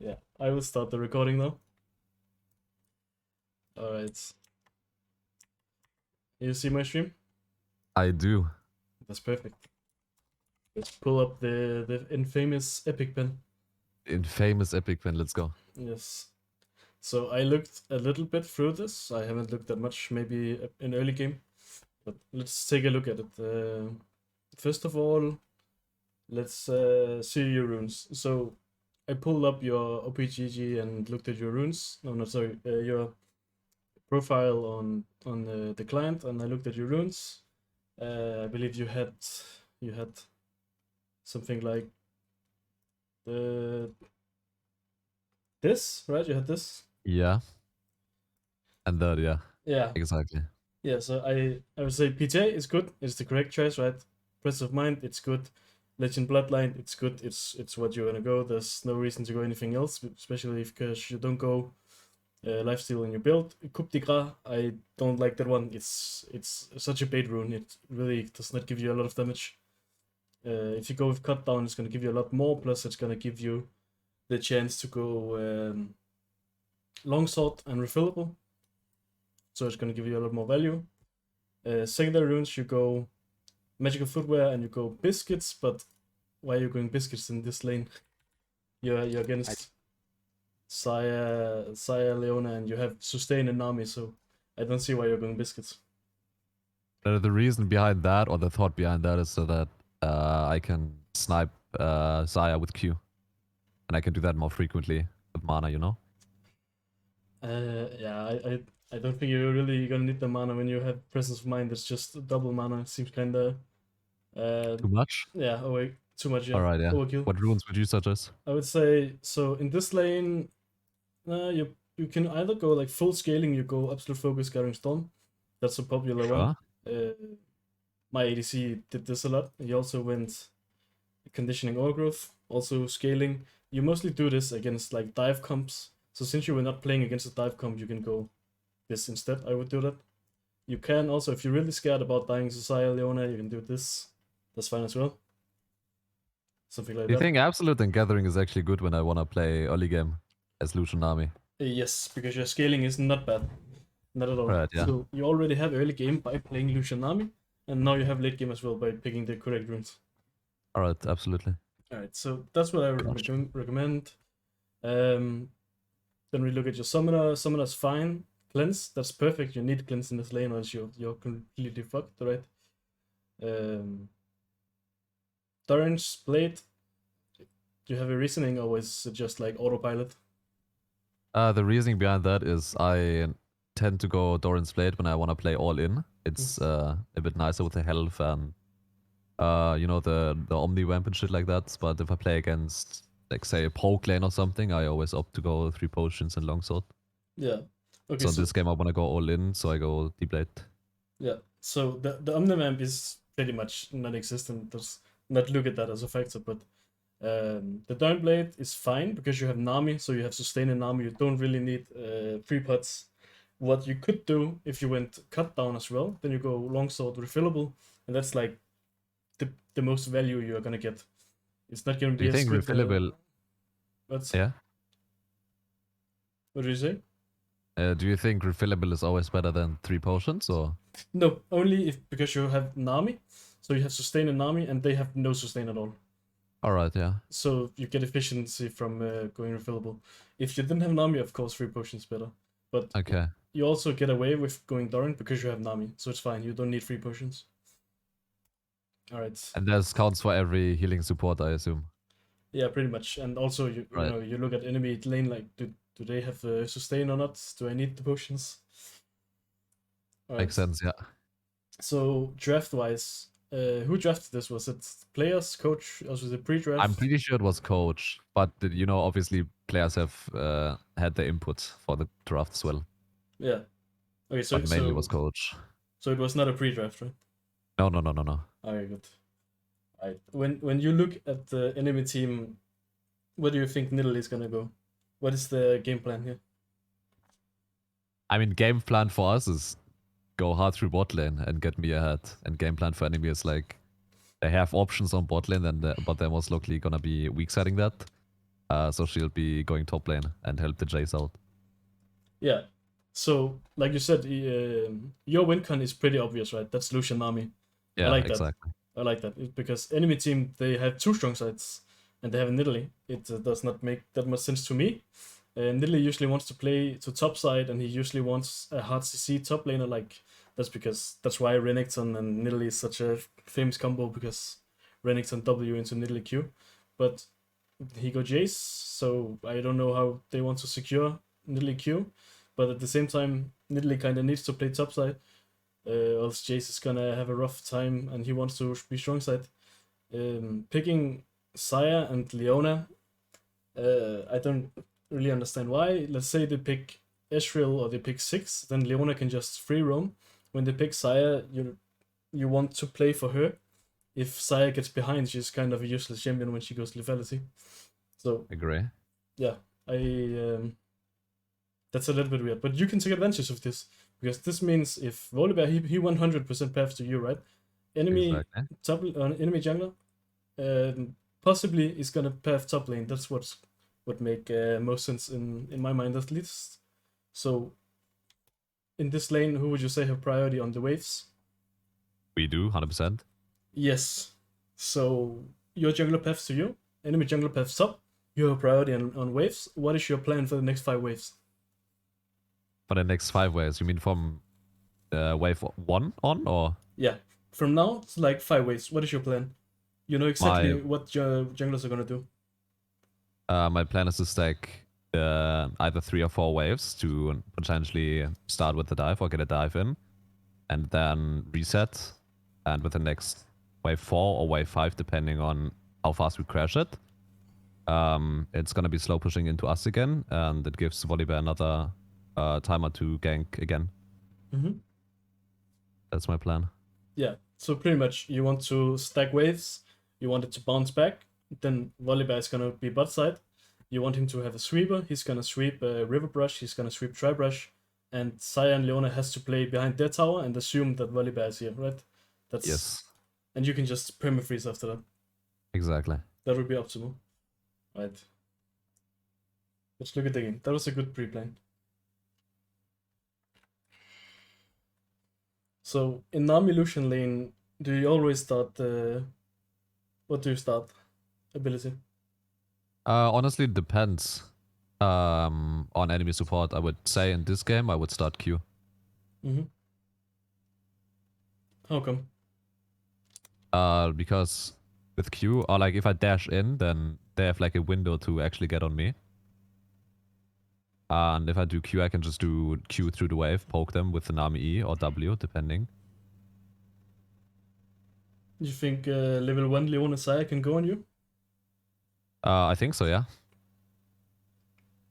Yeah, I will start the recording now. All right. You see my stream? I do. That's perfect. Let's pull up the infamous epic pen. Infamous epic pen, let's go. Yes. So I looked a little bit through this. I haven't looked that much, maybe in early game, but let's take a look at it. First of all, let's see your runes. So I pulled up your OPGG and looked at your runes. No, no, sorry, your profile on the client, and I looked at your runes. I believe you had something like this, right? You had this. Yeah. And that, yeah, Yeah, exactly. yeah. So I would say PJ is good. It's the correct choice, right? Presence of Mind, it's good. Legend Bloodline, it's good. It's what you're gonna go. There's no reason to go anything else, especially because you don't go lifesteal in your build. Coup de Gras, I don't like that one. It's such a bait rune. It really does not give you a lot of damage. If you go with cut down, it's gonna give you a lot more. Plus, it's gonna give you the chance to go longsword and refillable. So it's gonna give you a lot more value. Secondary runes, you go magical footwear and you go biscuits. But why are you going biscuits in this lane? You're against Saya Leona, and you have sustain and Nami, so I don't see why you're going biscuits. The reason behind that, or the thought behind that, is so that I can snipe Zaya with Q. And I can do that more frequently with mana, you know? Yeah, I don't think you're really gonna need the mana when you have presence of mind. It's just double mana. It seems kinda Too much? yeah, too much, yeah. Alright, yeah. Overkill. What runes would you suggest? I would say so in this lane, you can either go like full scaling, you go absolute focus Gathering Storm. That's a popular one. Sure. My ADC did this a lot. He also went conditioning overgrowth, also scaling. You mostly do this against like dive comps. So since you were not playing against a dive comp, you can go this instead. I would do that. You can also, if you're really scared about dying to Saya Leona, you can do this. That's fine as well. Something like Do you that. think Absolute and Gathering is actually good when I want to play early game as Lucian army? Yes, because your scaling is not bad. Not at all. Right, yeah. So you already have early game by playing Lucian Army, and now you have late game as well by picking the correct runes. Alright, absolutely. Alright, so that's what I recommend. Then we look at your summoner. Summoner's fine. Cleanse, that's perfect. You need cleanse in this lane, or else you're completely fucked, right? Doran's Blade. Do you have a reasoning, or is it just like autopilot? The reasoning behind that is I tend to go Doran's Blade when I want to play all in. It's a bit nicer with the health and you know, the Omni Vamp and shit like that. But if I play against, like, say, a poke lane or something, I always opt to go 3 potions and longsword. Yeah. Okay. So in this game, I want to go all in, so I go D-Blade. Yeah. So the Omni Vamp is pretty much non-existent. Does not look at that as a factor, but the Downblade is fine because you have Nami, so you have sustain and Nami. You don't really need 3 pots. What you could do if you went cut down as well, then you go longsword refillable, and that's like the most value you're gonna get. It's not gonna Do be you as think good. refillable? Yeah. What do you say? Do you think refillable is always better than 3 potions, or? No, only if because you have Nami, so you have sustain and Nami, and they have no sustain at all. Alright, yeah. So you get efficiency from going refillable. If you didn't have Nami, of course, 3 potions better. But Okay. you also get away with going Doran because you have Nami, so it's fine. You don't need 3 potions. Alright. And this counts for every healing support, I assume. Yeah, pretty much. And also, you know, you look at enemy lane, like, do they have sustain or not? Do I need the potions? Right. Makes sense, yeah. So, draft-wise, who drafted this? Was it players, coach, or was it pre-draft? I'm pretty sure it was coach, but you know, obviously players have had the input for the draft as well. Yeah. Okay, so but mainly was coach. So it was not a pre-draft, right? No. Okay, good. Right. When you look at the enemy team, where do you think Nidalee is gonna go? What is the game plan here? I mean, game plan for us is go hard through bot lane and get me ahead. And game plan for enemy is like they have options on bot lane, but they're most likely gonna be weak siding that. So she'll be going top lane and help the Jace out. Yeah. So, like you said, your win con is pretty obvious, right? That's Lucian army. I Yeah, like that. exactly. I like that because enemy team they have two strong sides, and they have Nidalee. It does not make that much sense to me. Nidalee usually wants to play to top side, and he usually wants a hard CC top laner. Like that's why Renekton and Nidalee is such a famous combo because Renekton W into Nidalee Q, but he got Jace, so I don't know how they want to secure Nidalee Q, but at the same time Nidalee kind of needs to play top side. Else Jace is gonna have a rough time, and he wants to be strong side. Picking Saya and Leona, I don't really understand why. Let's say they pick Ezreal or they pick Six, then Leona can just free roam. When they pick Saya, you want to play for her. If Saya gets behind, she's kind of a useless champion when she goes lethality. So Agree. yeah, that's a little bit weird, but you can take advantage of this because this means if Volibear he 100% paths to you, right? Enemy Exactly. top enemy jungler, possibly is gonna path top lane. That's what make most sense in my mind at least. So in this lane, who would you say have priority on the waves? We do, 100%. Yes. So your jungler paths to you, enemy jungler paths top. You have priority on waves. What is your plan for the next 5 waves? For the next 5 waves, you mean from wave 1 on, or? Yeah. From now, it's like 5 waves. What is your plan? You know exactly My what your junglers are gonna do. my plan is to stack either 3 or 4 waves to potentially start with the dive or get a dive in, and then reset. And with the next wave 4 or wave 5, depending on how fast we crash it, it's gonna be slow pushing into us again, and it gives Volibear another timer to gank again. Mm-hmm. That's my plan. Yeah. So pretty much, you want to stack waves. You want it to bounce back. Then Volibear is gonna be bot side. You want him to have a sweeper. He's gonna sweep River Brush. He's gonna sweep Tri Brush. And Saya and Leona has to play behind their tower and assume that Volibear is here, right? That's Yes, And you can just permafreeze after that. exactly. That would be optimal. Right. Let's look at the game. That was a good pre-plan. So in Nami Lucian lane, do you always start what do you start? Ability. Honestly, it depends on enemy support. I would say in this game, I would start Q. Mm-hmm. How come? Because with Q, or like if I dash in, then they have like a window to actually get on me. And if I do Q, I can just do Q through the wave, poke them with the Nami E or W, depending. You think level 1 Leona Saya can go on you? I think so, yeah.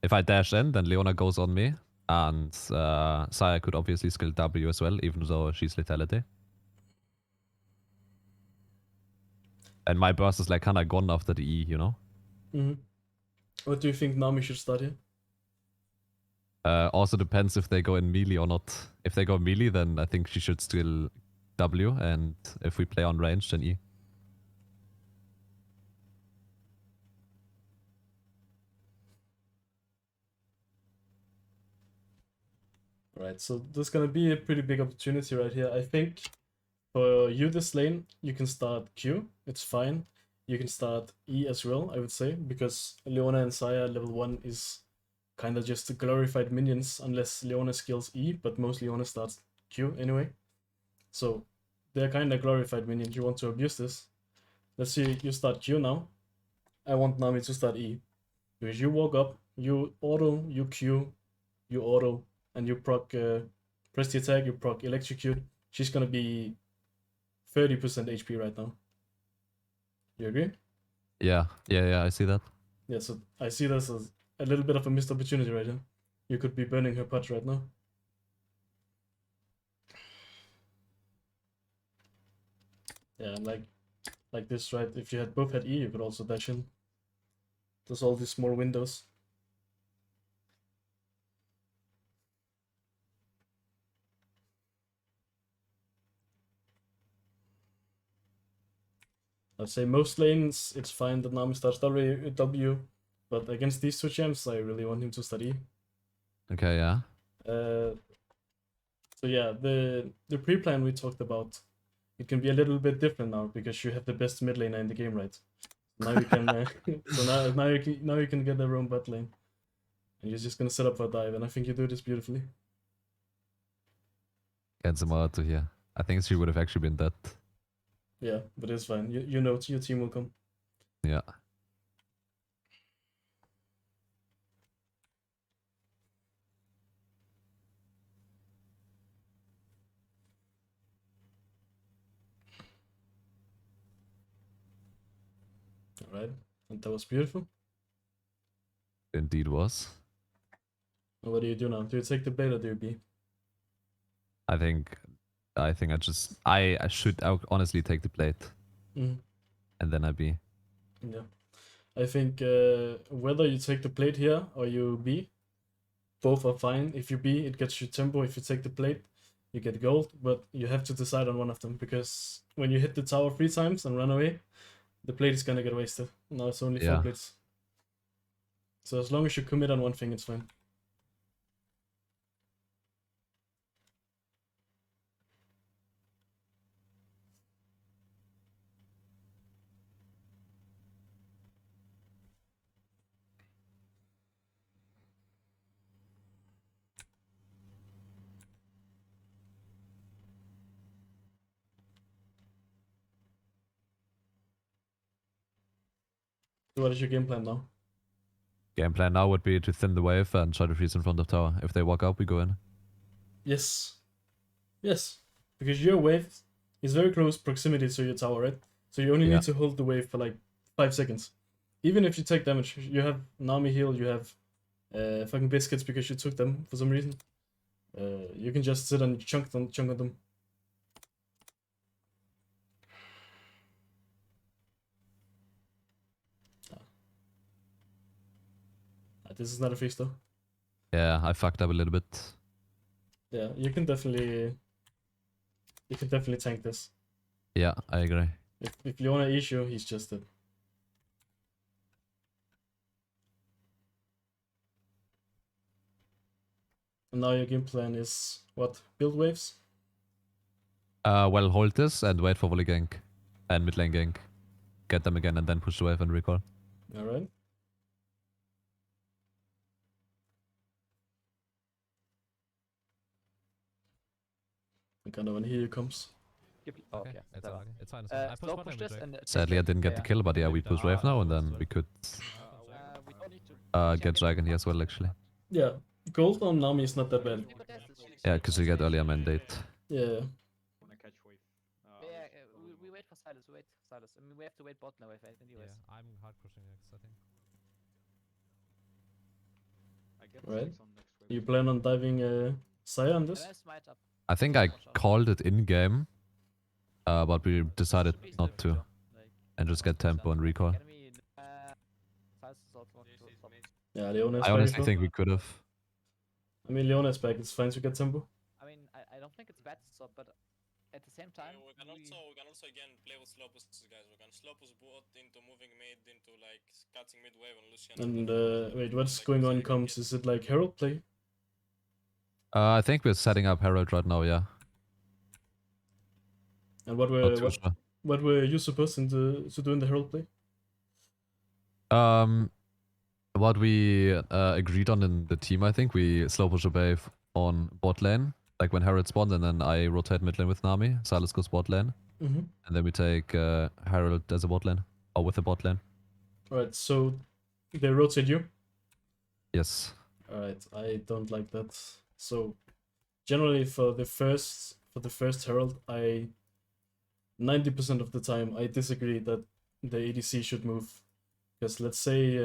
If I dash in, then Leona goes on me. And Saya could obviously skill W as well, even though she's lethality. And my burst is like kinda gone after the E, you know? Mm-hmm. What do you think Nami should start here? Also depends if they go in melee or not. If they go melee, then I think she should still W, and if we play on range, then E. Right, so there's gonna be a pretty big opportunity right here. I think for you this lane, you can start Q, it's fine. You can start E as well, I would say, because Leona and Saya level 1 is kind of just the glorified minions, unless Leona skills E, but most Leona starts Q anyway. So they're kind of glorified minions. You want to abuse this. Let's see, you start Q now. I want Nami to start E. Because you walk up, you auto, you Q, you auto, and you proc press the attack, you proc electrocute. She's gonna be 30% HP right now. You agree? Yeah, I see that. Yeah, so I see this as a little bit of a missed opportunity right here. You could be burning her pot right now. Yeah, and like this, right? If you had both had E, you could also dash in. There's all these small windows. I'd say most lanes, it's fine that Nami starts W. But against these two champs, I really want him to study. Okay, yeah. So yeah, the pre-plan we talked about, it can be a little bit different now because you have the best mid laner in the game, right? Now you can so now you can get their own bot lane, and you're just gonna set up for a dive, and I think you do this beautifully. Get some more to here. I think she would have actually been dead. Yeah, but it's fine. You know your team will come. Yeah. All right, and that was beautiful. Indeed was. And what do you do now? Do you take the blade or do you B? I think I should honestly take the plate. Mm. And then I be. Yeah. I think whether you take the plate here or you B, both are fine. If you B, it gets you tempo. If you take the plate, you get gold. But you have to decide on one of them because when you hit the tower 3 times and run away, the plate is gonna get wasted. Now it's only 4 plates. So as long as you commit on one thing, it's fine. So what is your game plan now? Game plan now would be to thin the wave and try to freeze in front of tower. If they walk up, we go in. Yes. Yes. Because your wave is very close proximity to your tower, right? So you only need to hold the wave for like 5 seconds. Even if you take damage, you have Nami heal, you have fucking biscuits because you took them for some reason. You can just sit and chunk on them. This is not a face though. Yeah, I fucked up a little bit. Yeah, you can definitely tank this. Yeah, I agree. If you want to issue, he's just dead. And now your game plan is what? Build waves? Well, hold this and wait for volley gank and mid lane gank. Get them again and then push the wave and recall. Alright. I kind of want to hear you comes. Oh, okay. It's fine. I push this and Sadly, I didn't get the kill, but yeah, we push wave now and then we could get dragon here as well, actually. Yeah, gold on Nami is not that bad. Yeah, because we get earlier mandate. Yeah. We wait for Silas. I mean, we have to wait bot now, anyways. Yeah, I'm hard pushing next, I think. Right. You plan on diving Saya on this? I think I called it in-game, but we decided not to. And just get tempo and recall. Yeah, Leona is I back honestly as well. think we could have. I mean, Leona is back. It's fine to get tempo. I mean, I don't think it's bad to stop, but at the same time, we can also again play with slow push, guys. We can slow push bot into moving mid into like cutting mid wave on Lucian. And wait, what's going on? Comes? Is it like Herald play? I think we're setting up Herald right now, yeah. And what were you supposed to do in the Herald play? What we agreed on in the team, I think, we slow push a wave on bot lane, like when Herald spawned, and then I rotate mid lane with Nami, Silas goes bot lane, and then we take Herald as a bot lane, or with a bot lane. Alright, so they rotate you? Yes. Alright, I don't like that. So generally for the first Herald, 90% of the time I disagree that the ADC should move. Because let's say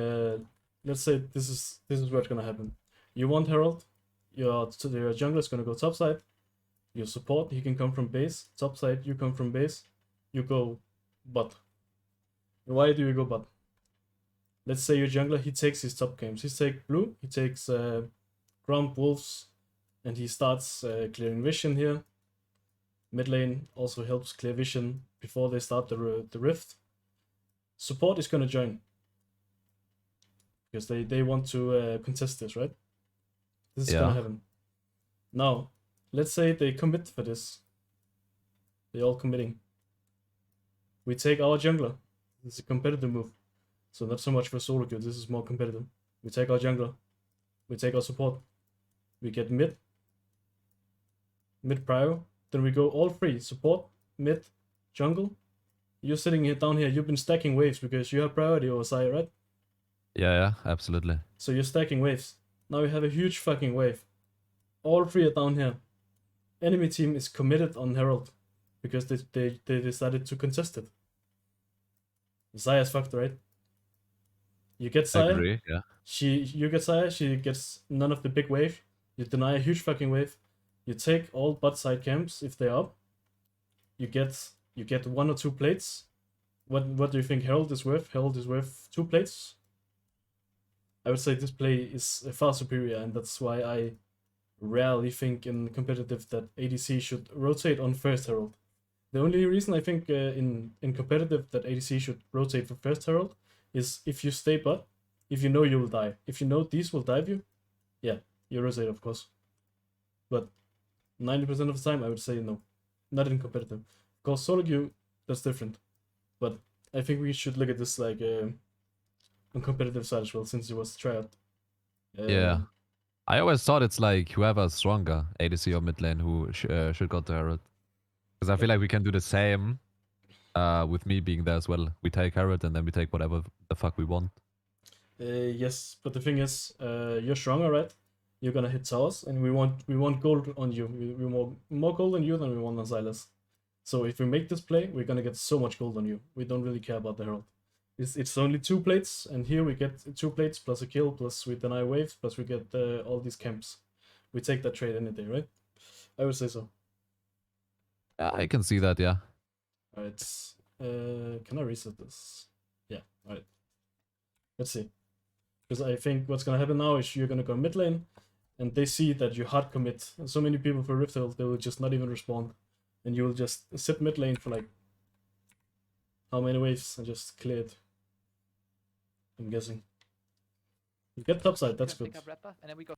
this is what's gonna happen. You want Herald, your jungler is gonna go topside. Your support, he can come from base. Topside, you come from base. You go bot. Why do you go bot? Let's say your jungler, he takes his top games. He takes blue, he takes Grump, Wolves, and he starts clearing vision here. Mid lane also helps clear vision before they start the rift. Support is gonna join. because they want to contest this, right? This is Yeah. gonna happen. Now, let's say they commit for this. They all committing. We take our jungler. This is a competitive move. So not so much for solo queue, this is more competitive. We take our jungler. We take our support. We get mid prio. Then we go all three. Support, mid, jungle. You're sitting here down here, you've been stacking waves because you have priority over Saya, right? Yeah, absolutely. So you're stacking waves. Now you have a huge fucking wave. All three are down here. Enemy team is committed on Herald because they decided to contest it. Zaya's fucked, right? You get I Saya. agree, yeah. You get Saya. She gets none of the big wave. You deny a huge fucking wave. You take all bot side camps if they're up. You get 1 or 2 plates. What do you think Herald is worth? Herald is worth 2 plates. I would say this play is far superior, and that's why I rarely think in competitive that ADC should rotate on first Herald. The only reason I think in competitive that ADC should rotate for first Herald is if you stay bot, if you know you will die. If you know these will dive you, yeah, you rotate, of course. But 90% of the time, I would say no. Not in competitive. Of course, solo queue, that's different. But I think we should look at this like on competitive side as well, since it was tryout. Yeah. I always thought it's like whoever's stronger, ADC or mid lane, who should go to Herald. Because I feel like we can do the same with me being there as well. We take Herald and then we take whatever the fuck we want. Yes, but the thing is, you're stronger, right? You're gonna hit towers, and we want gold on you. We want more gold on you than we want on Silas. So if we make this play, we're gonna get so much gold on you. We don't really care about the Herald. It's only 2 plates, and here we get 2 plates plus a kill, plus we deny waves, plus we get all these camps. We take that trade any day, right? I would say so. I can see that, yeah. Alright. Can I reset this? Yeah, alright. Let's see. Because I think what's gonna happen now is you're gonna go mid lane, and they see that you hard commit. And so many people for Rift Herald, they will just not even respond. And you will just sit mid lane for like how many waves and just clear it. I'm guessing. You get topside, that's good. Pick up Rapper, and then we go.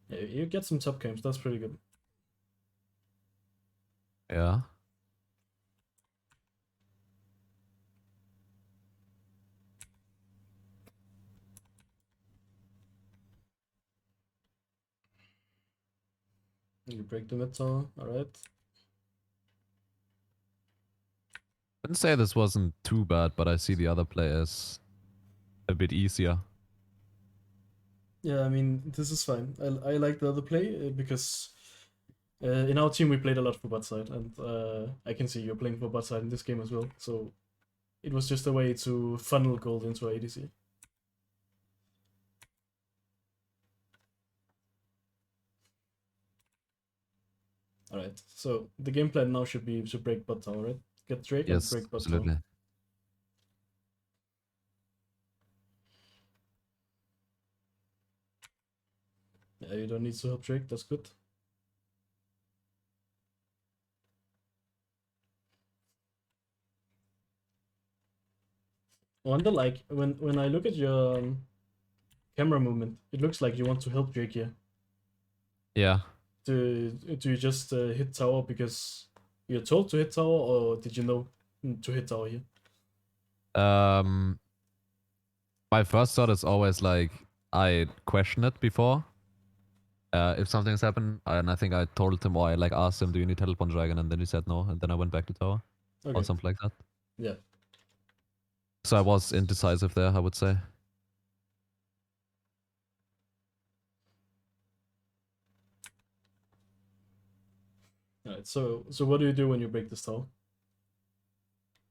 Yeah, you get some top camps, that's pretty good. Yeah. You break the mid tower, alright. Wouldn't say this wasn't too bad, but I see the other players a bit easier. Yeah, I mean, this is fine. I like the other play because in our team we played a lot for bot side, and I can see you're playing for bot side in this game as well. So it was just a way to funnel gold into ADC. Alright, so the game plan now should be to break bot tower, right? Get Drake Yes, and break bot absolutely. tower. Yeah, you don't need to help Drake, that's good. I wonder, like, when I look at your camera movement, it looks like you want to help Drake here. Yeah. Do you just hit tower because you're told to hit tower, or did you know to hit tower here? My first thought is always like I question it before. If something's happened, and I think I told him or I like asked him, "Do you need help on dragon?" And then he said no, and then I went back to tower Okay. or something like that. Yeah. So I was indecisive there, I would say. Alright. So what do you do when you break this tower?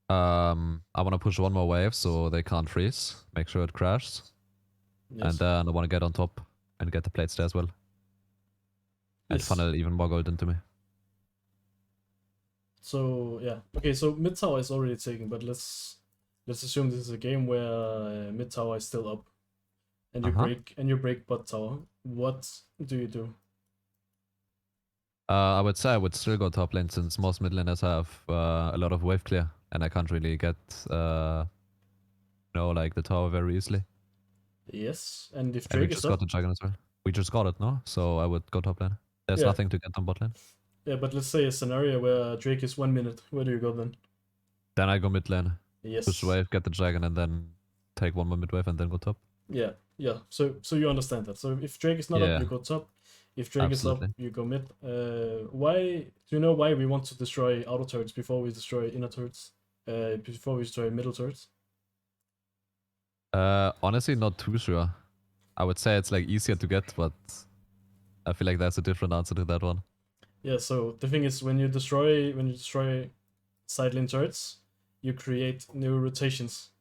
I want to push one more wave so they can't freeze. Make sure it crashes, Yes. and then I want to get on top and get the plates there as well, and Yes. funnel even more gold into me. So yeah. Okay. So mid tower is already taken, but let's assume this is a game where mid tower is still up, and you Uh-huh. break bot tower, what do you do? I would say I would still go top lane since most mid laners have a lot of wave clear, and I can't really get like the tower very easily. Yes, and if And we Drake is just got up, the dragon as well. We just got it, no? So I would go top lane. There's yeah, nothing to get on bot lane. yeah, but let's say a scenario where Drake is 1 minute, where do you go then? Then I go mid lane, push Yes, wave, get the dragon, and then take one more mid wave and then go top. yeah, yeah. So you understand that. So if Drake is not up, Yeah, you go top. If Drake is up, absolutely. you go mid. Why do you know why we want to destroy outer turrets before we destroy inner turrets? Before we destroy middle turrets? Honestly, not too sure. I would say it's like easier to get, but I feel like that's a different answer to that one. Yeah. So the thing is, when you destroy side lane turrets, you create new rotations.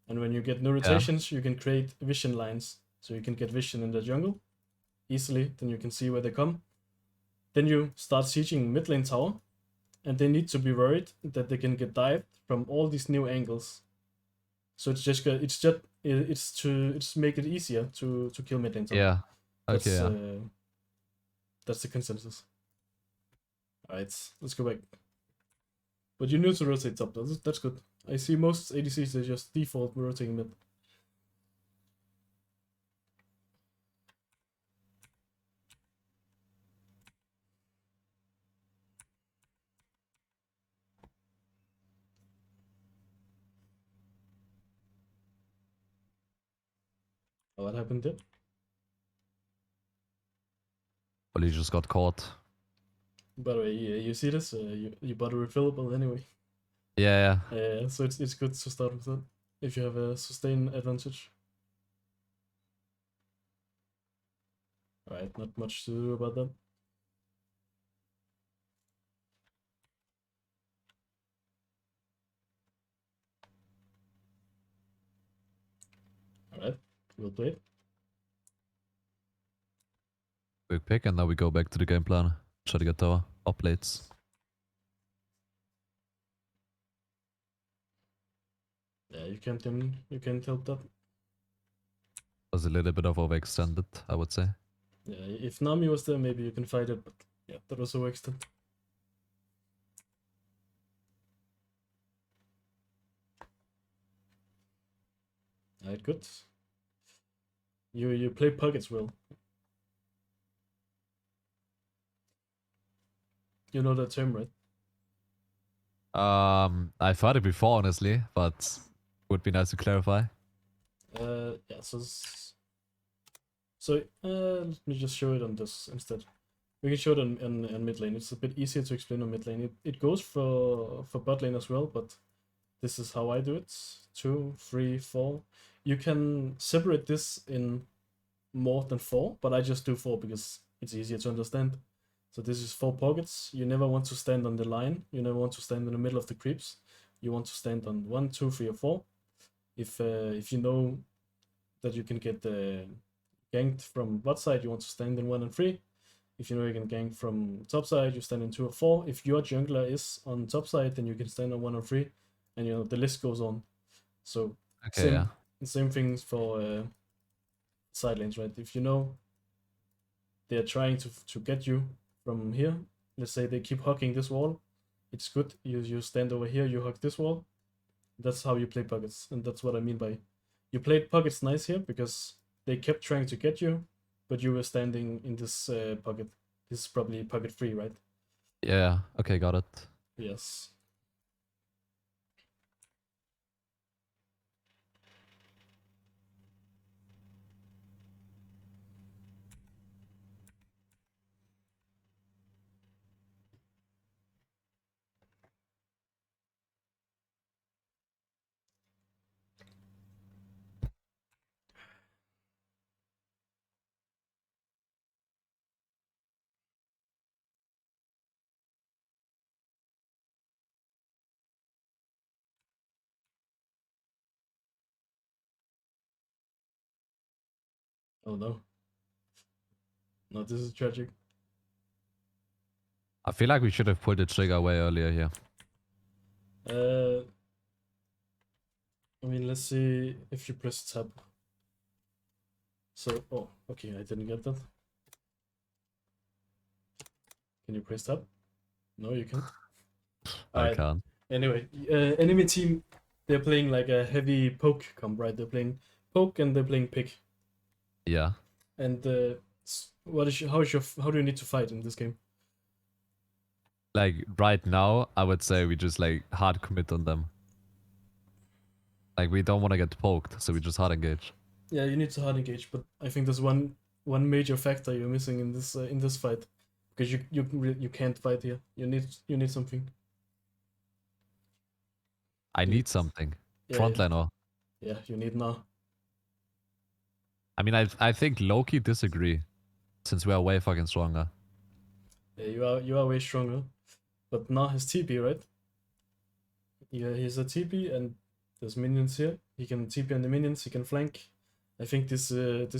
And when you get new rotations, you can create vision lines. So you can get vision in the jungle easily. Then you can see where they come. Then you start sieging mid lane tower, and they need to be worried that they can get dived from all these new angles. So it's to make it easier to kill mid lane tower. Yeah. That's Okay. Yeah. that's the consensus. Alright, let's go back. But you knew to rotate top. That's good. I see most ADCs they just default rotating mid. Oh, what happened there? Well, he just got caught. By the way, you see this? You bought a refillable anyway. Yeah. So it's good to start with that if you have a sustain advantage. Alright, not much to do about that. Alright, we'll play it. Quick pick, and now we go back to the game plan. Try to get tower up plates. Yeah, you can't help that. Was a little bit of overextended, I would say. Yeah, if Nami was there, maybe you can fight it, but yeah, that was overextended. Alright, good. You play pockets well. You know that term, right? I've heard it before, honestly, but would be nice to clarify. Yeah, let me just show it on this instead. We can show it on mid lane. It's a bit easier to explain on mid lane. It goes for bot lane as well, but this is how I do it. 2, 3, 4. You can separate this in more than 4, but I just do 4 because it's easier to understand. So this is 4 pockets. You never want to stand on the line. You never want to stand in the middle of the creeps. You want to stand on 1, 2, 3, or 4. If you know that you can get ganked from bot side, you want to stand in 1 and 3. If you know you can gank from top side, you stand in 2 or 4. If your jungler is on top side, then you can stand on 1 or 3, and the list goes on. So Okay, same things for side lanes, right? If you know they're trying to get you from here, let's say they keep hugging this wall, it's good. You stand over here, you hug this wall. That's how you play pockets, and that's what I mean by you played pockets nice here because they kept trying to get you, but you were standing in this pocket. This is probably pocket 3, right? Yeah, okay, got it. Yes. Oh no. No, this is tragic. I feel like we should have pulled the trigger way earlier here. I mean, let's see if you press tab. So, oh, okay, I didn't get that. Can you press tab? No, you can't. I Alright. can't. Anyway, enemy team, they're playing like a heavy poke comp, right? They're playing poke and they're playing pick. Yeah. And how do you need to fight in this game? Like right now, I would say we just like hard commit on them. Like we don't want to get poked, so we just hard engage. Yeah, you need to hard engage, but I think there's one major factor you're missing in this fight, because you can't fight here. You need something. I You need something. Yeah, Frontliner. yeah, you need now. I mean, I think Loki disagree, since we are way fucking stronger. Yeah, you are way stronger, but now has TP, right? Yeah, he's a TP and there's minions here. He can TP on the minions. He can flank. I think this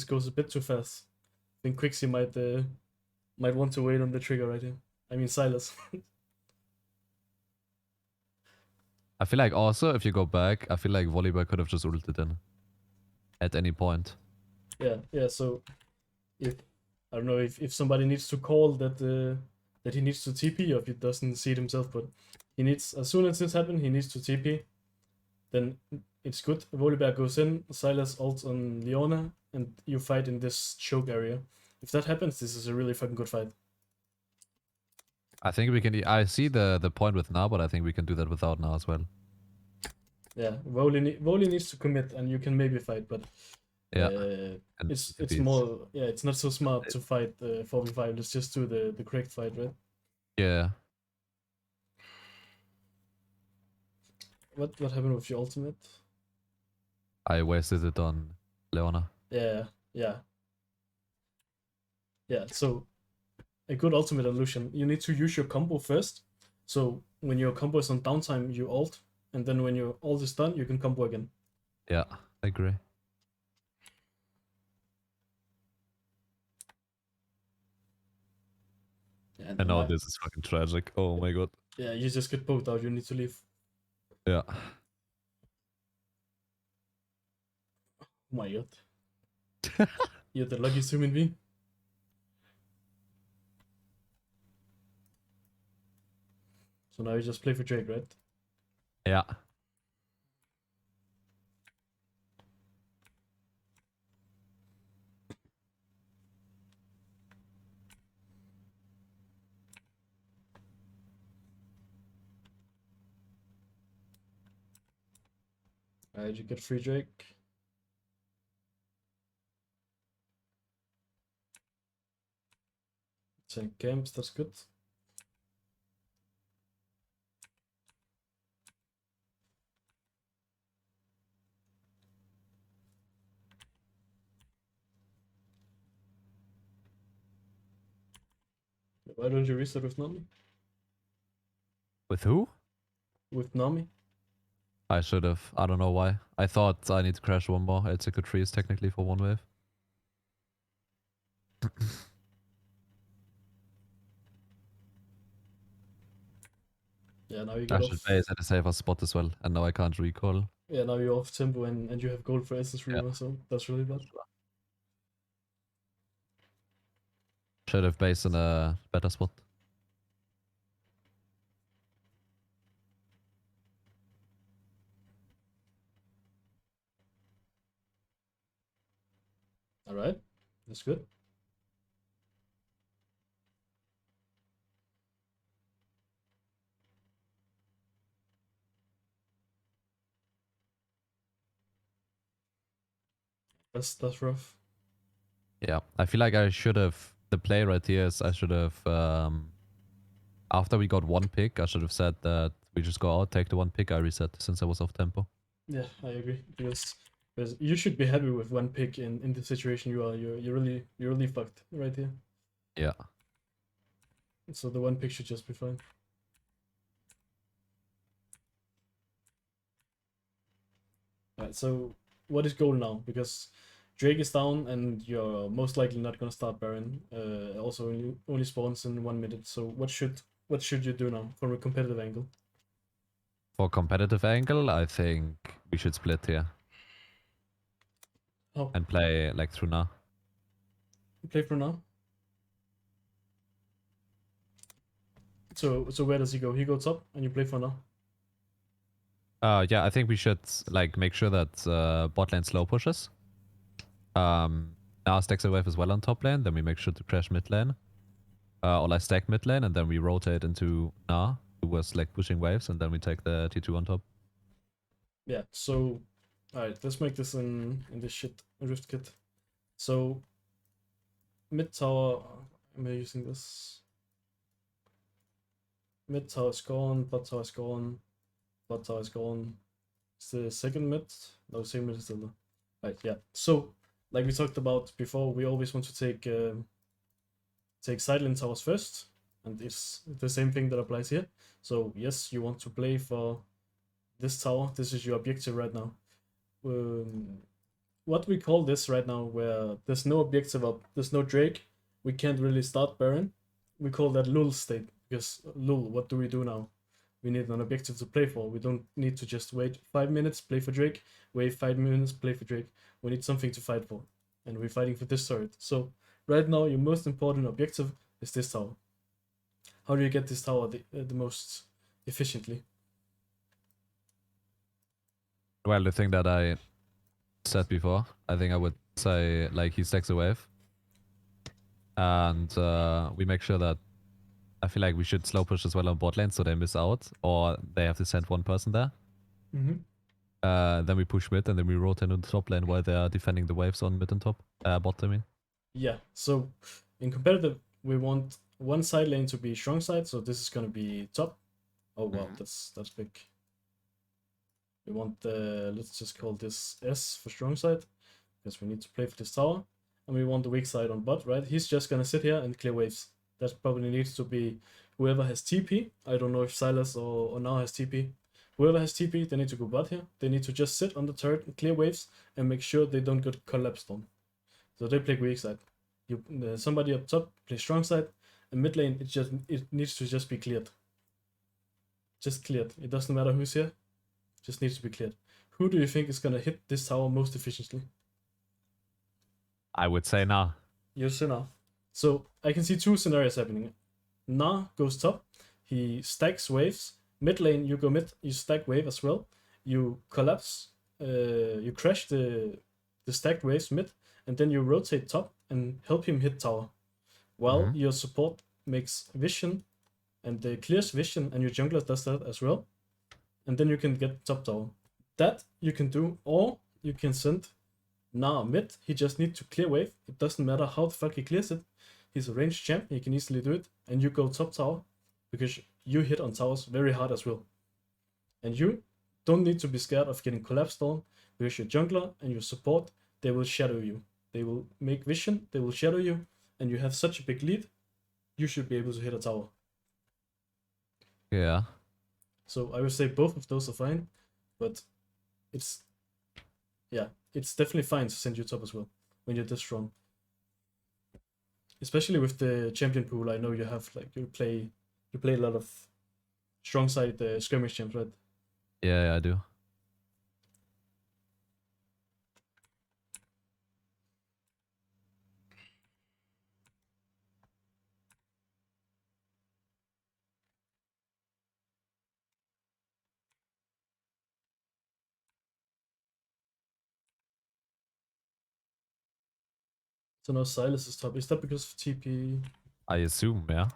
goes a bit too fast. I think Quixie might want to wait on the trigger right here. I mean Silas. I feel like also, if you go back, I feel like Volibear could have just ulted in. At any point. Yeah. So if I don't know if somebody needs to call that that he needs to TP, or if he doesn't see it himself, but he needs, as soon as this happens, he needs to TP. Then it's good. Volibear goes in, Silas ults on Leona, and you fight in this choke area. If that happens, this is a really fucking good fight. I think we can. I see the point with now, but I think we can do that without now as well. Yeah, Voli needs to commit, and you can maybe fight, but Yeah. it's more, yeah, it's not so smart to fight 4v5. Let's just do the correct fight, right? Yeah. What happened with your ultimate? I wasted it on Leona. Yeah. So a good ultimate on Lucian, you need to use your combo first. So when your combo is on downtime, you ult, and then when your ult is done, you can combo again. Yeah, I agree. Yeah, I know this is fucking tragic. Oh my god. Yeah, you just get poked out. You need to leave. Yeah. Oh my god. You're the luckiest human being. So now you just play for Drake, right? Yeah. Alright, you get free Drake. Tank camps, that's good. Why don't you reset with Nami? With who? With Nami? I should have. I don't know why. I thought I need to crash one more. It's a good freeze technically for one wave. Yeah, now you I get should off. base at a safer spot as well, and now I can't recall. Yeah, now you're off tempo and you have gold for Essence Yeah. Reaver, so that's really bad. Should have based in a better spot. Alright, that's good. That's rough. Yeah, I feel like I should have. The play right here is I should have. After we got one pick, I should have said that we just go out, take the one pick, I reset since I was off tempo. Yeah, I agree. Because you should be happy with one pick in the situation you are. You're really fucked right here. Yeah. So the one pick should just be fine. Alright, so what is goal now? Because Drake is down and you're most likely not gonna start Baron. Also only spawns in 1 minute. So what should you do now from a competitive angle? For competitive angle, I think we should split here. How? And play like through now. Play for now. So where does he go? He goes up, and you play for now. Yeah, I think we should like make sure that bot lane slow pushes. Now stacks a wave as well on top lane, then we make sure to crash mid lane. Or like stack mid lane, and then we rotate into Na, who was like pushing waves, and then we take the T2 on top. Yeah. So, all right, let's make this in this shit Rift kit. So, mid tower. Am I using this? Mid tower is gone. Bot tower is gone. Bot tower is gone. It's the second mid. No, second mid is still there. Right. Yeah. So, like we talked about before, we always want to take side lane towers first, and it's the same thing that applies here. So yes, you want to play for this tower. This is your objective right now. What we call this right now, where there's no objective up, there's no Drake, we can't really start Baron. We call that Lull state, because Lull, what do we do now? We need an objective to play for. We don't need to just wait 5 minutes, play for Drake, wait 5 minutes, play for Drake. We need something to fight for, and we're fighting for this turret. So right now, your most important objective is this tower. How do you get this tower the most efficiently? Well, the thing that I said before, I think I would say like he stacks a wave. And we make sure that I feel like we should slow push as well on bot lane so they miss out or they have to send one person there. Then we push mid and then we rotate on the top lane while they are defending the waves on mid and top. Bot, I mean. Yeah, so in competitive, we want one side lane to be strong side, so this is gonna be top. Oh wow, that's big. We want let's just call this S for strong side, because we need to play for this tower. And we want the weak side on bot, right? He's just gonna sit here and clear waves. That probably needs to be whoever has TP. I don't know if Silas or now has TP. Whoever has TP, they need to go bot here. They need to just sit on the turret and clear waves and make sure they don't get collapsed on. So they play weak side. You somebody up top play strong side, and mid lane it needs to just be cleared. Just cleared. It doesn't matter who's here. Just needs to be cleared. Who do you think is gonna hit this tower most efficiently? I would say nah. You say Na. So I can see two scenarios happening. Na goes top. He stacks waves. Mid lane, you go mid. You stack wave as well. You collapse. You crash the stacked waves mid, and then you rotate top and help him hit tower. While your support makes vision and clears vision, and your jungler does that as well. And then you can get top tower. That you can do, or you can send Na mid. He just needs to clear wave. It doesn't matter how the fuck he clears it. He's a ranged champ. He can easily do it. And you go top tower because you hit on towers very hard as well. And you don't need to be scared of getting collapsed on, because your jungler and your support, they will shadow you. They will make vision, they will shadow you, and you have such a big lead, you should be able to hit a tower. Yeah. So I would say both of those are fine, but it's definitely fine to send you top as well when you're this strong. Especially with the champion pool, I know you have like you play a lot of strong side skirmish champs, right? Yeah, I do. So now Silas is top. Is that because of TP? I assume, yeah.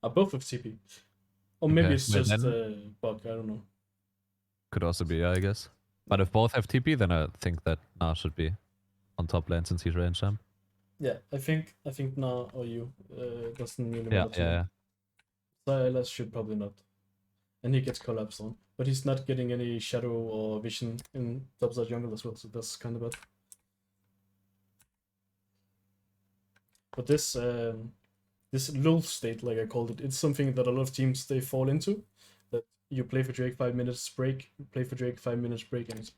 Both of TP. Or maybe Okay, it's well just then- bug, I don't know. Could also be, yeah, I guess. But if both have TP, then I think that Na should be on top lane since he's range champ. Yeah, I think Na or you doesn't really Yeah, matter to me. yeah. Silas should probably not. And he gets collapsed on. But he's not getting any shadow or vision in topside jungle as well, so that's kind of bad. But this lull state, like I called it, it's something that a lot of teams they fall into. That you play for Drake 5 minutes break, play for Drake 5 minutes break, and it's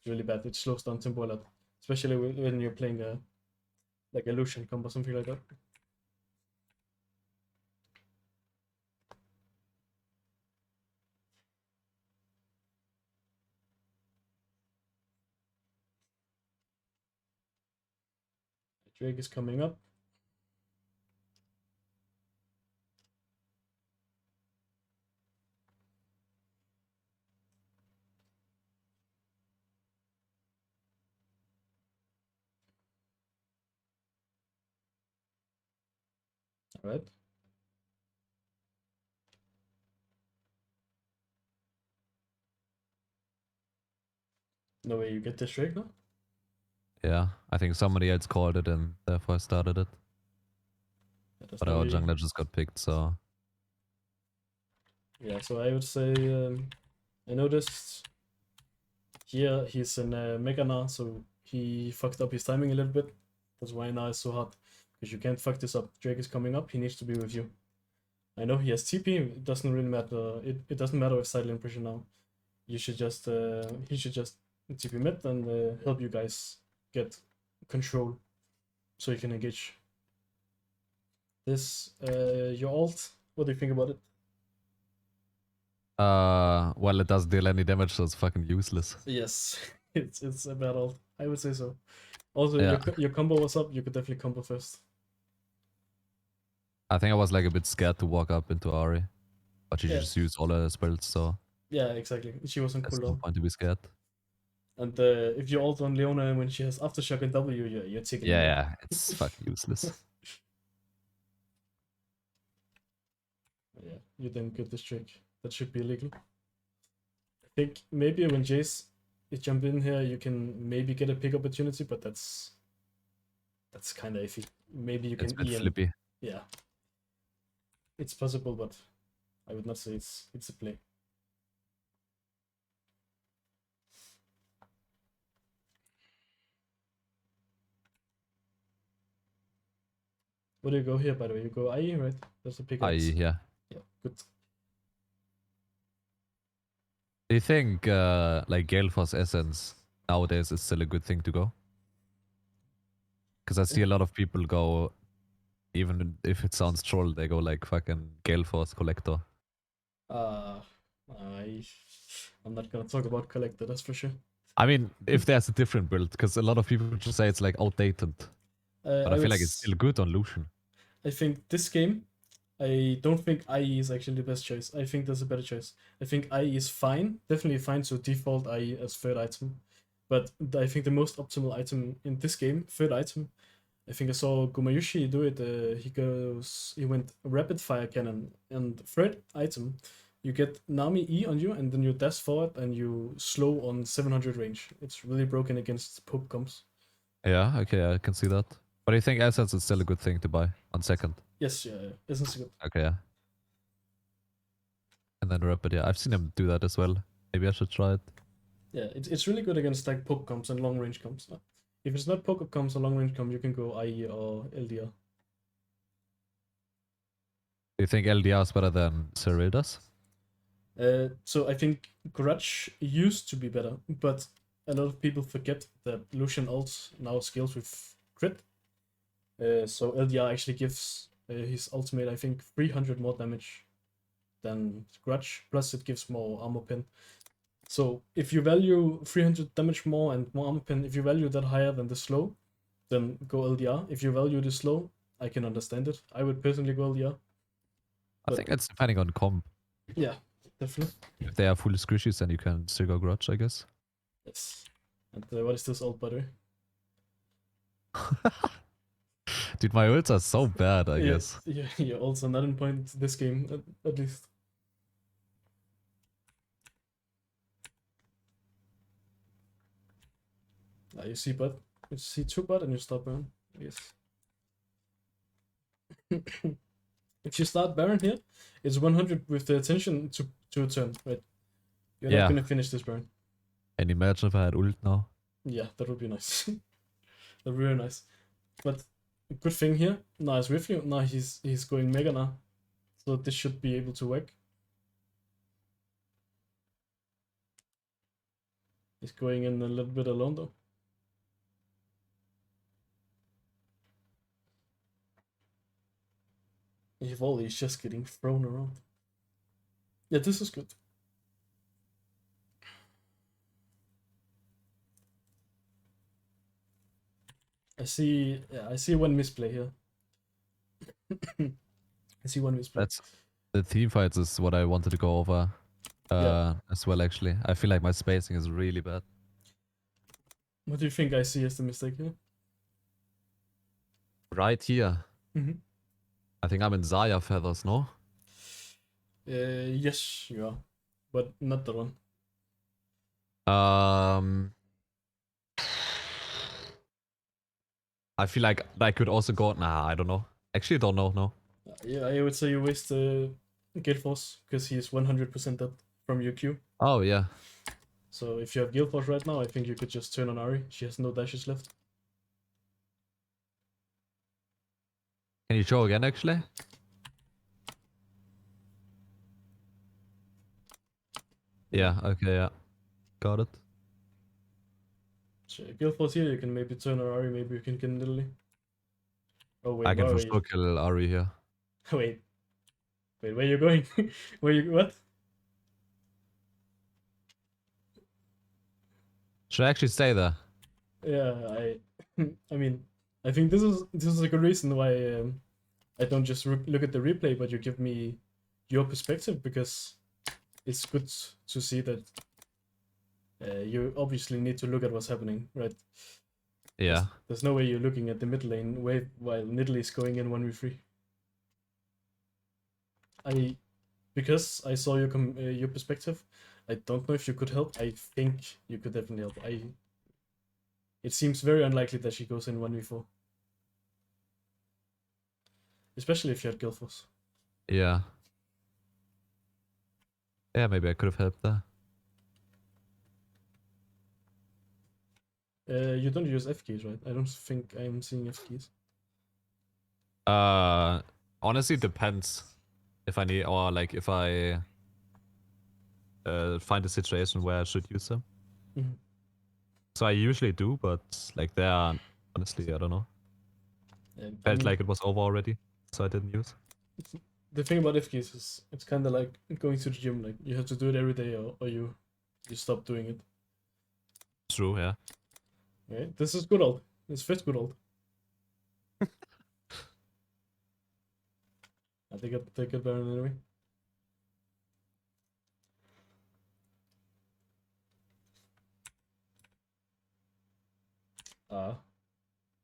really bad. It slows down tempo a lot, especially when you're playing like a Lucian combo or something like that. Drake is coming up. Alright. No way you get this Drake now? Yeah, I think somebody else called it and therefore I started it. Yeah, there's But no our way. jungler just got picked, so... Yeah, so I would say I noticed here he's in Mega now, so he fucked up his timing a little bit. That's why now it's so hard. Because you can't fuck this up. Drake is coming up, he needs to be with you. I know he has TP, it doesn't really matter. It doesn't matter with silent impression now. You should just he should just TP mid and help you guys get control so you can engage. This your ult, what do you think about it? Well, it doesn't deal any damage, so it's fucking useless. Yes, it's a bad ult. I would say so. Also, Yeah. your combo was up. You could definitely combo first. I think I was like a bit scared to walk up into Ari. But she Yeah. just used all her spells, so Yeah, exactly. She was on there's no cooldown. point to be scared. And if you ult on Leona when she has aftershock and W, you're taking it out. Yeah, it's fucking useless. Yeah, you didn't get this trick. That should be illegal. I think maybe when Jace is jump in here, you can maybe get a pick opportunity, but that's kind of iffy. Maybe you It's a can bit EM. flippy. Yeah, it's possible, but I would not say it's a play. What do you go here, by the way? You go IE, right? That's a pickaxe. Yeah. Yeah, good. Do you think like Galeforce Essence nowadays is still a good thing to go? Because I see a lot of people go, even if it sounds troll, they go like fucking Galeforce Collector. I'm not gonna talk about collector, that's for sure. I mean, if there's a different build, because a lot of people just say it's like outdated. But I feel would like it's still good on Lucian. I think this game, I don't think IE is actually the best choice. I think there's a better choice. I think IE is fine, definitely fine to default IE as third item. But I think the most optimal item in this game, third item, I think I saw Gumayushi do it. He went rapid fire cannon, and third item, you get Nami E on you, and then you dash forward and you slow on 700 range. It's really broken against poke comps. Yeah, okay, I can see that. But I think Essence is still a good thing to buy on second. Yes, yeah, Essence is good. Okay, yeah. And then Rapid, yeah. I've seen him do that as well. Maybe I should try it. Yeah, it's really good against like poke comps and long range comps. If it's not poke comps or long range comp, you can go IE or LDR. Do you think LDR is better than Cerridas? So I think Grudge used to be better, but a lot of people forget that Lucian ult now scales with crit. So LDR actually gives his ultimate, I think, 300 more damage than Grudge, plus it gives more armor pen. So if you value 300 damage more and more armor pen, if you value that higher than the slow, then go LDR. If you value the slow, I can understand it. I would personally go LDR. I think it's depending on comp. Yeah, definitely. If they are full squishies, then you can still go Grudge, I guess. Yes. And what is this ult, by the way? Dude, my ults are so bad, I guess. Yeah, you're also not in point this game, at least. You see bot, you see two bot and you start Baron. Yes. If you start Baron here, it's 100 with the attention to a turn, right? You're not gonna finish this Baron. And imagine if I had ult now. Yeah, that would be nice. That'd be really nice. But good thing here, now he's with you. Now he's going mega now. So this should be able to work. He's going in a little bit alone though. Volley is just getting thrown around. Yeah, this is good. I see one misplay here. I see one misplay. That's the team fights is what I wanted to go over as well, actually. I feel like my spacing is really bad. What do you think I see as the mistake here? Right here. Mm-hmm. I think I'm in Zaya Feathers, no? Yes, you are, but not that one. I feel like I could also go. Nah, I don't know. Actually, don't know. No. Yeah, I would say you waste Gale Force because he's 100% dead from your Q. Oh yeah. So if you have Gale Force right now, I think you could just turn on Ari. She has no dashes left. Can you show again? Actually. Yeah. Okay. Yeah. Got it. So Gale Force here, you can maybe turn on Ari. Maybe you can kill Nidalee. Oh wait, I can why for wait? sure kill Ari here. Wait, wait, where you going? Where you what? Should I actually stay there? Yeah, I mean, I think this is a good reason why I don't just look at the replay, but you give me your perspective because it's good to see that you obviously need to look at what's happening, right? Yeah. There's no way you're looking at the mid lane wave while Nidalee is going in 1v3. Because I saw your perspective, I don't know if you could help. I think you could definitely help. It seems very unlikely that she goes in 1v4. Especially if you had Gilforce. Yeah. Yeah, maybe I could have helped there. You don't use F keys, right? I don't think I'm seeing F keys. Honestly, depends if I need or like if I find a situation where I should use them. Mhm. So I usually do, but like there, honestly, I don't know. I Felt mean, like it was over already, so I didn't use. the thing about F keys is it's kind of like going to the gym. Like you have to do it every day, or you stop doing it. True, yeah. Right? This is good old. It's fit good old. I think it take it Baron anyway.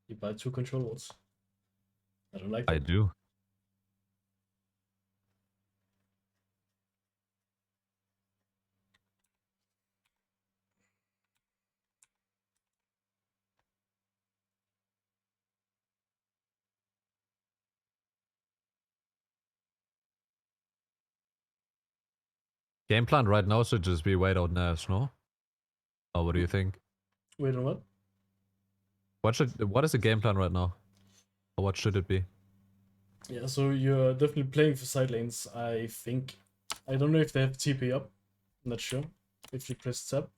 You buy 2 control walls. I don't like that. I do. Game plan right now should just be wait out nerfs, no? Or what do you think? Wait on what? What is the game plan right now? Or what should it be? Yeah, so you're definitely playing for side lanes, I think. I don't know if they have TP up. I'm not sure. If you press tab.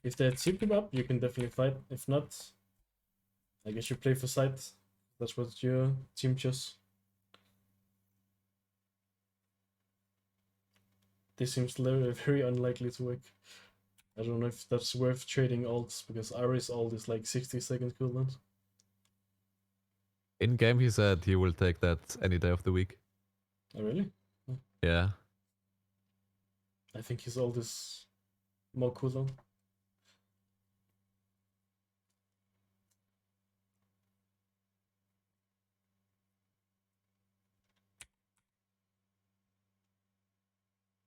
If they have TP up, you can definitely fight. If not, I guess you play for side. That's what your team chose. This seems very unlikely to work. I don't know if that's worth trading ults, because Ari's ult is like 60-second cooldown. In game, he said he will take that any day of the week. Oh, really? Yeah. I think his ult is more cooldown.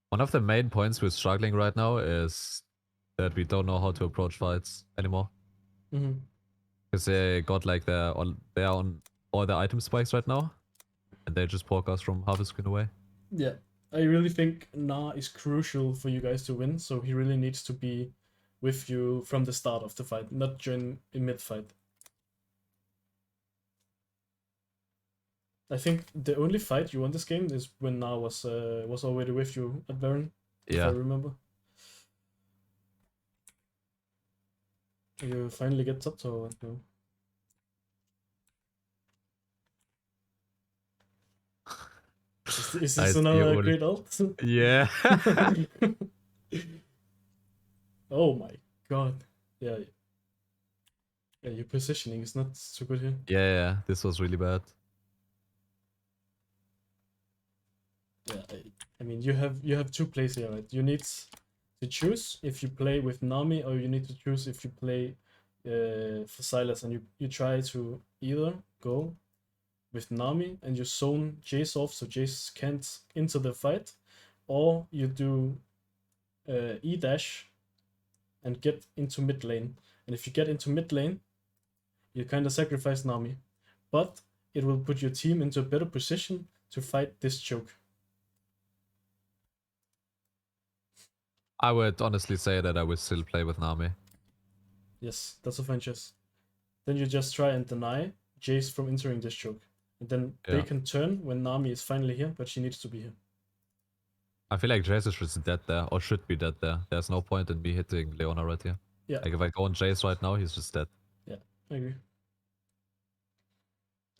One of the main points we're struggling right now is that we don't know how to approach fights anymore. Mm-hmm. Because they got like they're on all the item spikes right now. And they just poke us from half a screen away. Yeah, I really think Na is crucial for you guys to win, so he really needs to be with you from the start of the fight, not during a mid fight. I think the only fight you won this game is when Na was already with you at Baron, if I Yeah. remember. You finally get top tower. No. Is I this see another all- great ult? Yeah. Oh my god. Yeah. Yeah, your positioning is not so good here. Yeah, this was really bad. Yeah, I mean you have 2 plays here, right? You need to choose if you play with Nami, or you need to choose if you play for Silas, and you try to either go with Nami and you zone Jace off so Jace can't enter the fight, or you do E dash and get into mid lane. And if you get into mid lane, you kind of sacrifice Nami, but it will put your team into a better position to fight this choke. I would honestly say that I would still play with Nami. Yes, that's a fine choice. Then you just try and deny Jace from entering this choke. And then they Yeah. can turn when Nami is finally here, but she needs to be here. I feel like Jace is just dead there, or should be dead there. There's no point in me hitting Leona right here. Yeah. Like if I go on Jace right now, he's just dead. Yeah, I agree.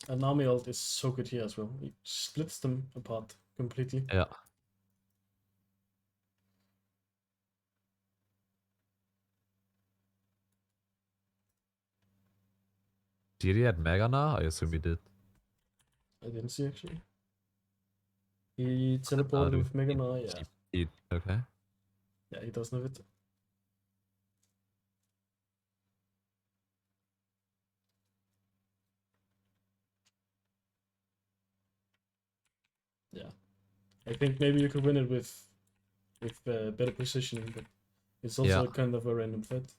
And Nami ult is so good here as well. It splits them apart completely. Yeah. Did he add Megana? I assume he did. I didn't see actually. He teleported dude. with Megana, yeah. Okay. Yeah, he doesn't have it. Yeah. I think maybe you could win it with better positioning, but it's also Yeah. kind of a random fight.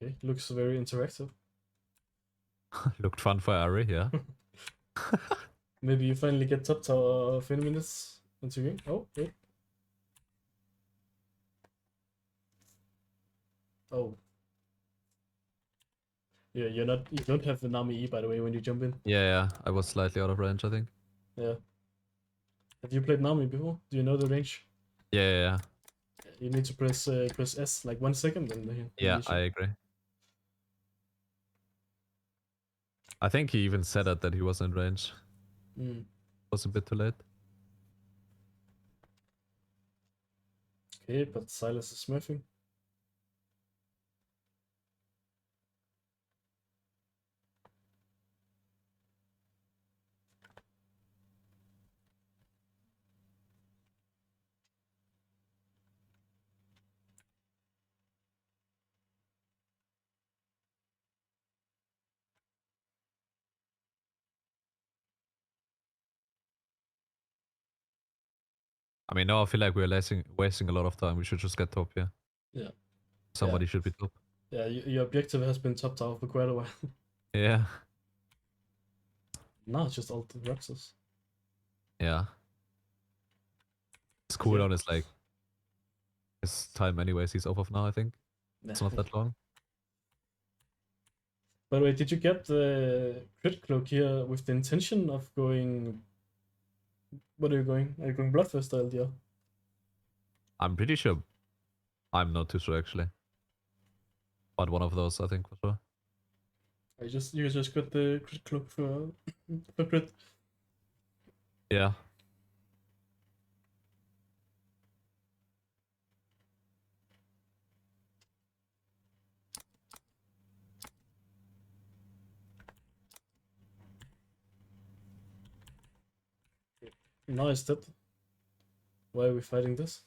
Okay, looks very interactive. Looked fun for Ari, yeah. Maybe you finally get top tower 20 minutes into game. Oh, wait. Oh. Yeah, you don't have the Nami E by the way when you jump in. Yeah, I was slightly out of range, I think. Yeah. Have you played Nami before? Do you know the range? Yeah. You need to press S like 1 second and then Yeah, I agree. I think he even said that he was in range. Was a bit too late. Okay, but Silas is smurfing. I mean, no, I feel like we're wasting a lot of time. We should just get top here. Yeah. Somebody should be top. Yeah, your objective has been top tower for quite a while. Yeah. Now it's just alt Roxas. Yeah. His cooldown is like his time anyways, he's off of now, I think. It's not that long. By the way, did you get the crit cloak here with the intention of going... What are you going? Are you going Bloodthirst style, yeah? I'm pretty sure. I'm not too sure actually. But one of those, I think, for sure. You just got the crit cloak for crit. Yeah. Nice, that. Why are we fighting this?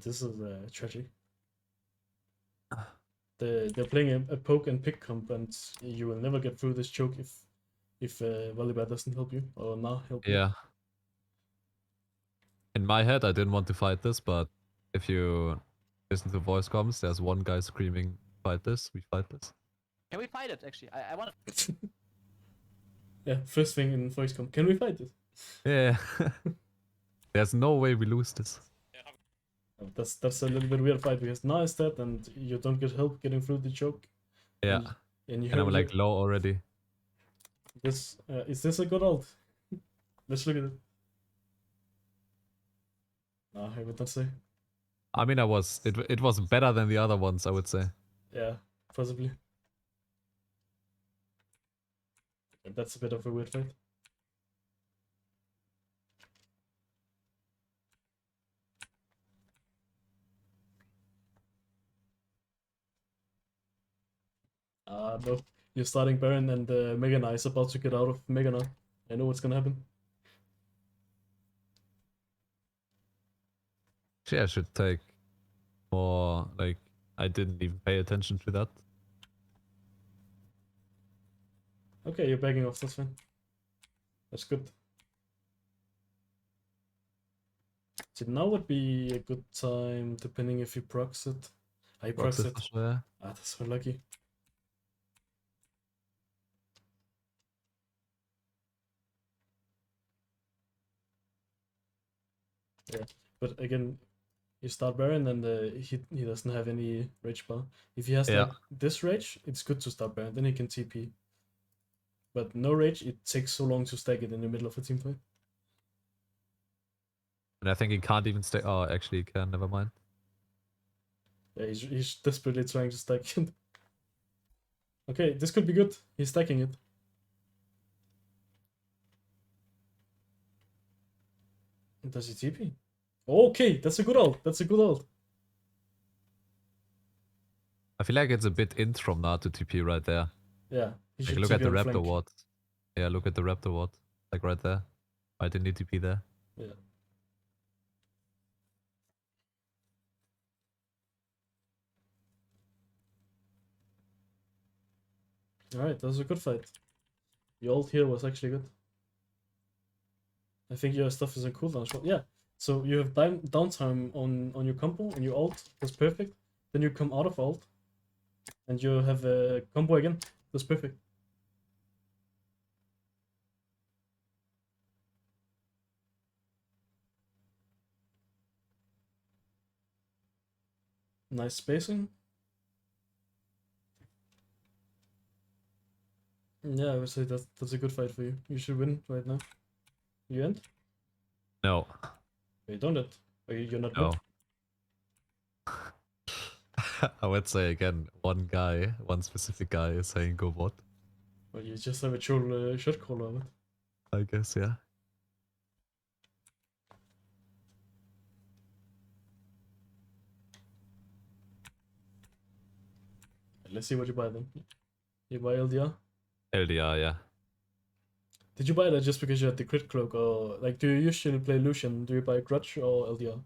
This is tragic. They're playing a poke and pick comp, and you will never get through this choke if Volibear doesn't help you or now help you. Yeah. In my head, I didn't want to fight this, but if you listen to voice comms, there's one guy screaming, "Fight this! We fight this!" Can we fight it, actually? I want to... Yeah, first thing in voice comp. Can we fight this? Yeah. There's no way we lose this. That's a little bit weird fight because now it's dead and you don't get help getting through the choke. Yeah. And And I'm like low already. This is this a good ult? Let's look at it. No, I would not say. I mean, it was better than the other ones, I would say. Yeah, possibly. But that's a bit of a weird fight. No. You're starting Baron and Mega Knight is about to get out of Mega Knight. I know what's gonna happen. Actually, I should take more, like, I didn't even pay attention to that. Okay, you're backing off, that's fine. That's good. So now would be a good time, depending if you procs it. I procs Proxy it. for sure. Ah, that's so lucky. Yeah, but again, you start Baron and he doesn't have any rage bar. If he has Yeah. like this rage, it's good to start Baron, then he can TP. But no rage, it takes so long to stack it in the middle of a team fight. And I think he can't even stay. Oh, actually, he can. Never mind. Yeah, he's desperately trying to stack it. Okay, this could be good. He's stacking it. Does he TP? Okay, that's a good ult. That's a good ult. I feel like it's a bit int from now to TP right there. Yeah, he Like, should look TP at the on Raptor flank. ward. Yeah, look at the Raptor ward. Like right there. Why didn't he TP there? Yeah. Alright, that was a good fight. The ult here was actually good. I think your stuff is on cooldown as well. Yeah. So you have downtime on your combo and your ult. That's perfect. Then you come out of ult. And you have a combo again. That's perfect. Nice spacing. Yeah, I would say that's a good fight for you. You should win right now. You end? No. You don't end. Or you're not No. mid? I would say again, one specific guy is saying go bot. Or you just have a troll shot caller of it. I guess, yeah. Let's see what you buy then. You buy LDR? LDR, yeah. Did you buy that just because you had the crit cloak, or like do you usually play Lucian? Do you buy Grudge or LDR?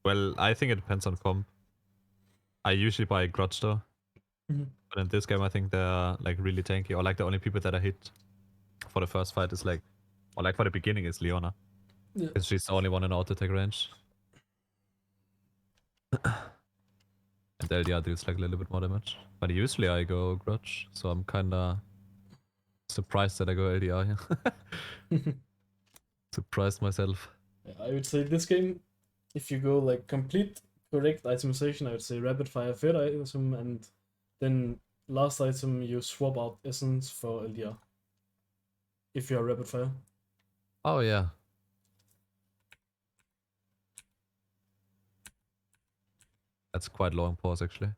Well, I think it depends on comp. I usually buy Grudge though. Mhm. But in this game, I think they're like really tanky. Or like the only people that I hit for the first fight is like, or like for the beginning is Leona. Yeah. Because she's the only one in auto attack range. And LDR deals like a little bit more damage. But usually I go Grudge, so I'm kinda surprised that I go LDR here. Surprised myself. I would say this game, if you go like complete correct itemization, I would say rapid fire third item, and then last item you swap out essence for LDR. If you are rapid fire. Oh yeah. That's quite long pause actually.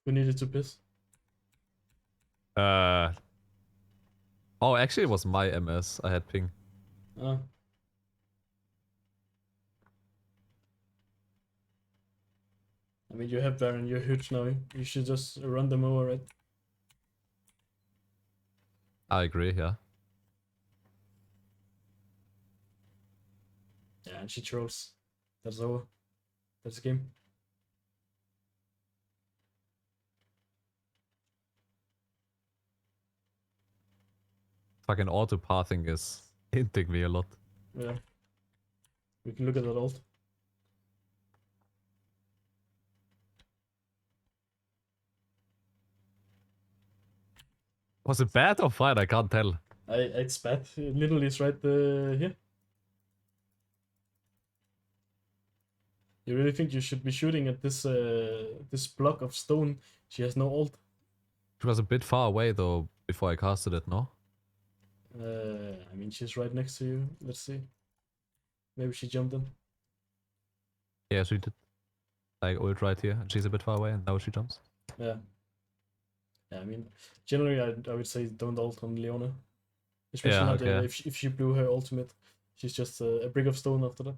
Who needed to piss? Oh, actually it was my MS. I had ping. Ah. I mean, you have Baron, you're huge now. You should just run them over, right? I agree, yeah. Yeah, and she trolls. That's over. That's the game. Fucking auto pathing is hinting me a lot. Yeah. We can look at that ult. Was it bad or fine? I can't tell. It's bad. It literally is right here. You really think you should be shooting at this block of stone? She has no ult. She was a bit far away though before I casted it, no? I mean, she's right next to you. Let's see. Maybe she jumped in. Yeah, she did. Like ult right here, and she's a bit far away, and now she jumps. Yeah. Yeah, I mean, generally, I would say don't ult on Leona. Especially Yeah, not okay. if she blew her ultimate. She's just a brick of stone after that.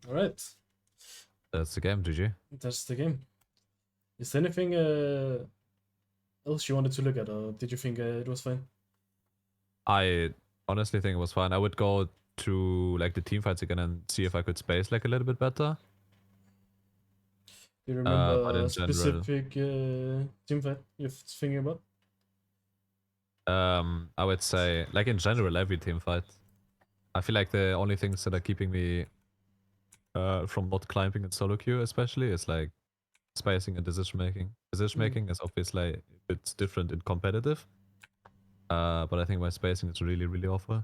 All right, That's the game, GG. that's the game. Is there anything else you wanted to look at, or did you think it was fine? I honestly think it was fine. I would go through like the team fights again and see if I could space like a little bit better. Do you But remember in a general- specific team fight you're thinking about? I would say like in general every team fight. I feel like the only things that are keeping me from not climbing in solo queue especially is like spacing and decision making. Decision making is obviously it's different in competitive. But I think my spacing is really, really awful.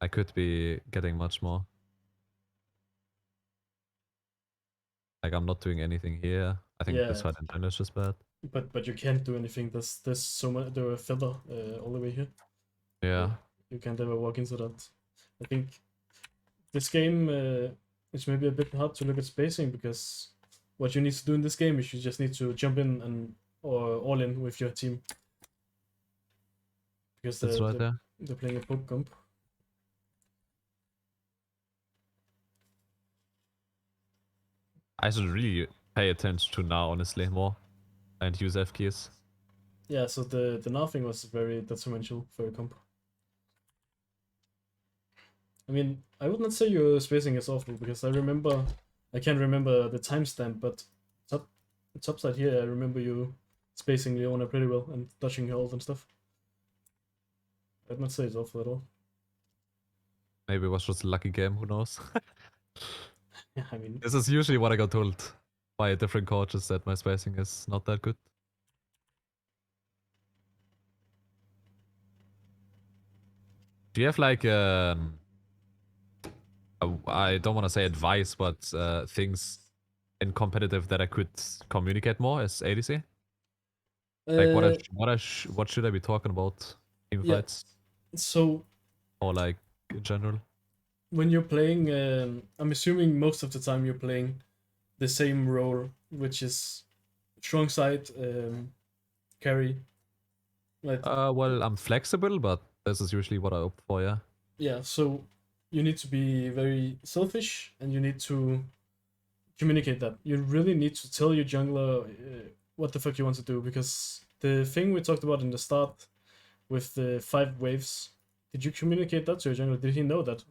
I could be getting much more. Like I'm not doing anything here. I think this Yeah. fight in general is just bad. But you can't do anything. There's so much. There are feather all the way here. Yeah. You can't ever walk into that. I think this game is maybe a bit hard to look at spacing because what you need to do in this game is you just need to jump in and or all in with your team because That's right there. they're playing a poke comp. I should really pay attention to now, honestly, more. And use F keys. Yeah, so the now thing was very detrimental for your comp. I mean, I would not say your spacing is awful because I can't remember the timestamp, but top side here, I remember you spacing Leona pretty well and dodging her ult and stuff. I'd not say it's awful at all. Maybe it was just a lucky game, who knows? Yeah, I mean, This is usually what I got told by different coaches that my spacing is not that good. Do you have like I don't want to say advice, but things in competitive that I could communicate more as ADC? Like what should I be talking about team yeah. fights So or like in general? when you're playing, I'm assuming most of the time you're playing the same role, which is strong side, carry. Like Well, I'm flexible, but this is usually what I opt for, yeah. yeah, so you need to be very selfish and you need to communicate that. You really need to tell your jungler what the fuck you want to do because the thing we talked about in the start with the 5 waves, did you communicate that to your jungler? Did he know that?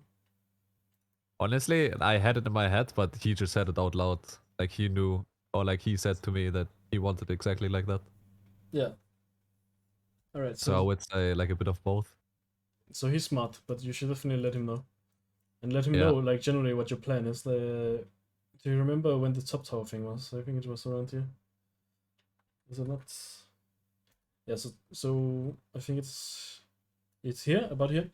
Honestly, I had it in my head, but he just said it out loud. Like he knew, or like he said to me that he wanted exactly like that. Yeah. All right. So I would say like a bit of both. So he's smart, but you should definitely let him know, and let him Yeah. know like generally what your plan is. Do you remember when the top tower thing was? I think it was around here. Was it not? Yeah. So I think it's here, about here.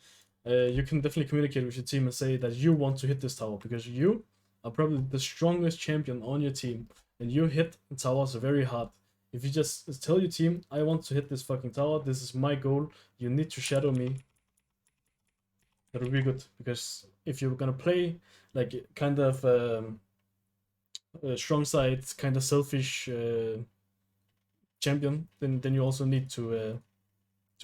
You can definitely communicate with your team and say that you want to hit this tower because you are probably the strongest champion on your team, and you hit towers very hard. If you just tell your team, I want to hit this fucking tower, this is my goal, you need to shadow me, that would be good. Because if you're gonna play like kind of strong side, kind of selfish champion, then you also need to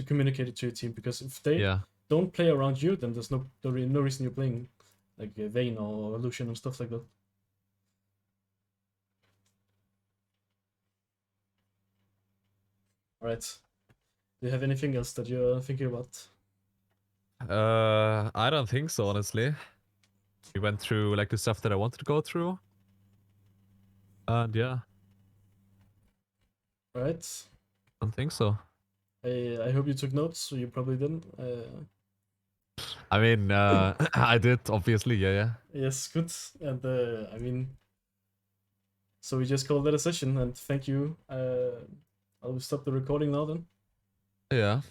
communicate it to your team. Because if they Yeah. don't play around you, then there's no reason you're playing like Vayne or Lucian and stuff like that. Alright. Do you have anything else that you're thinking about? I don't think so, honestly. We went through like the stuff that I wanted to go through. And yeah, Alright. I don't think so. I hope you took notes, so you probably didn't. I mean, I did, obviously, yeah. Yes, good. And I mean, so we just called that a session, and thank you. I'll stop the recording now then. Yeah.